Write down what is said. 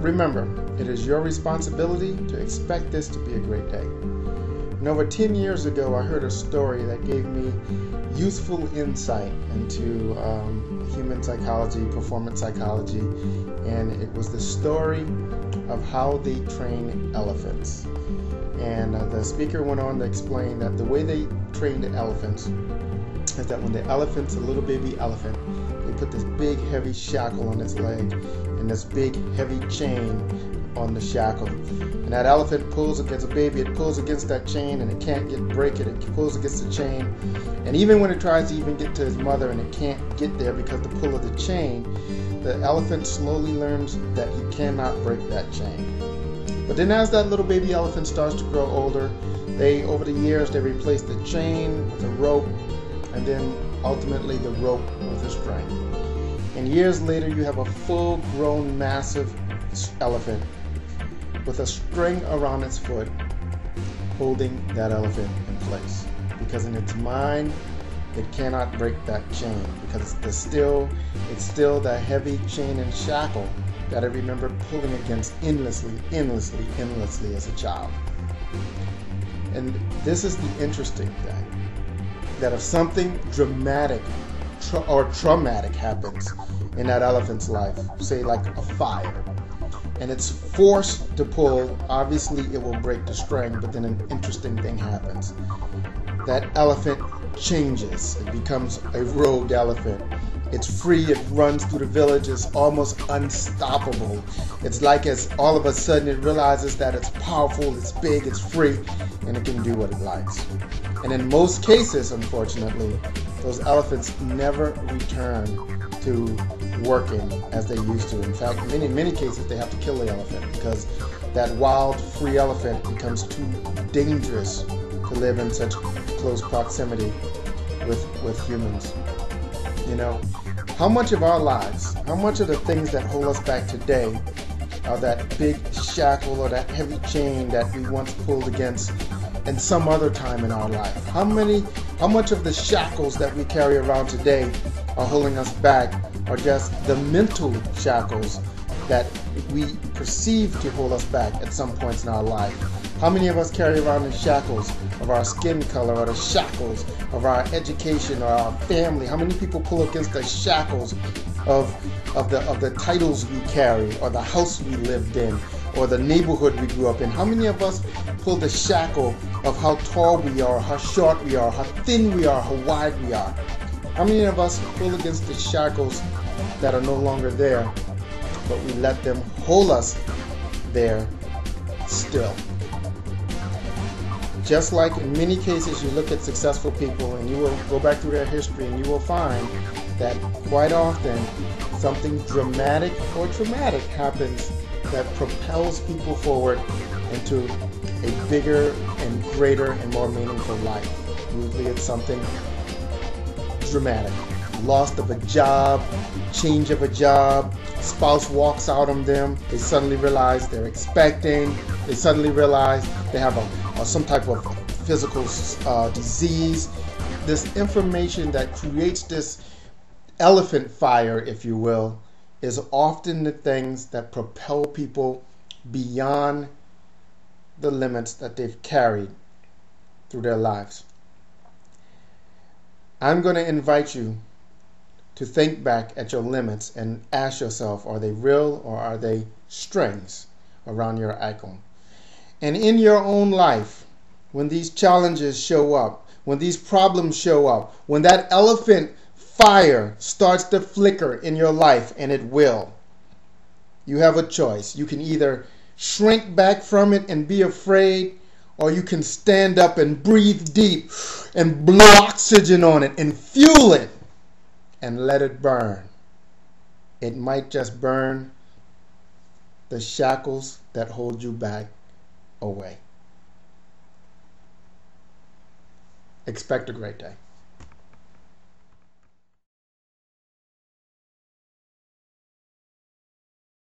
remember, it is your responsibility to expect this to be a great day. And over 10 years ago, I heard a story that gave me useful insight into human psychology, performance psychology, and it was the story of how they train elephants. And the speaker went on to explain that the way they train the elephants is that when the elephant's a little baby elephant, they put this big heavy shackle on its leg and this big heavy chain on the shackle. And that elephant pulls against a baby, it pulls against that chain and it can't break it. It pulls against the chain. And even when it tries to even get to his mother and it can't get there because the pull of the chain, the elephant slowly learns that he cannot break that chain. But then as that little baby elephant starts to grow older, over the years, they replace the chain with a rope, and then ultimately the rope with a string. And years later, you have a full-grown, massive elephant with a string around its foot holding that elephant in place. Because in its mind, it cannot break that chain because it's still that heavy chain and shackle that I remember pulling against endlessly as a child. And this is the interesting thing, that if something dramatic or traumatic happens in that elephant's life, say like a fire, and it's forced to pull, obviously it will break the string, but then an interesting thing happens. That elephant changes. It becomes a rogue elephant. It's free, it runs through the village, it's almost unstoppable. It's like as all of a sudden it realizes that it's powerful, it's big, it's free, and it can do what it likes. And in most cases, unfortunately, those elephants never return to working as they used to. In fact, in many cases, they have to kill the elephant because that wild, free elephant becomes too dangerous to live in such close proximity with humans. You know, how much of our lives, how much of the things that hold us back today are that big shackle or that heavy chain that we once pulled against in some other time in our life? How much of the shackles that we carry around today are holding us back are just the mental shackles that we perceive to hold us back at some points in our life? How many of us carry around the shackles of our skin color or the shackles of our education or our family? How many people pull against the shackles of the titles we carry or the house we lived in or the neighborhood we grew up in? How many of us pull the shackle of how tall we are, how short we are, how thin we are, how wide we are? How many of us pull against the shackles that are no longer there, but we let them hold us there still? Just like in many cases, you look at successful people and you will go back through their history and you will find that quite often something dramatic or traumatic happens that propels people forward into a bigger and greater and more meaningful life. Usually it's something dramatic. Loss of a job, change of a job, spouse walks out on them, they suddenly realize they're expecting, they suddenly realize they have some type of physical disease. This information that creates this elephant fire, if you will, is often the things that propel people beyond the limits that they've carried through their lives. I'm going to invite you to think back at your limits and ask yourself, are they real or are they strings around your ankle? And in your own life, when these challenges show up, when these problems show up, when that elephant fire starts to flicker in your life, and it will, you have a choice. You can either shrink back from it and be afraid, or you can stand up and breathe deep and blow oxygen on it and fuel it and let it burn. It might just burn the shackles that hold you back away. Expect a great day.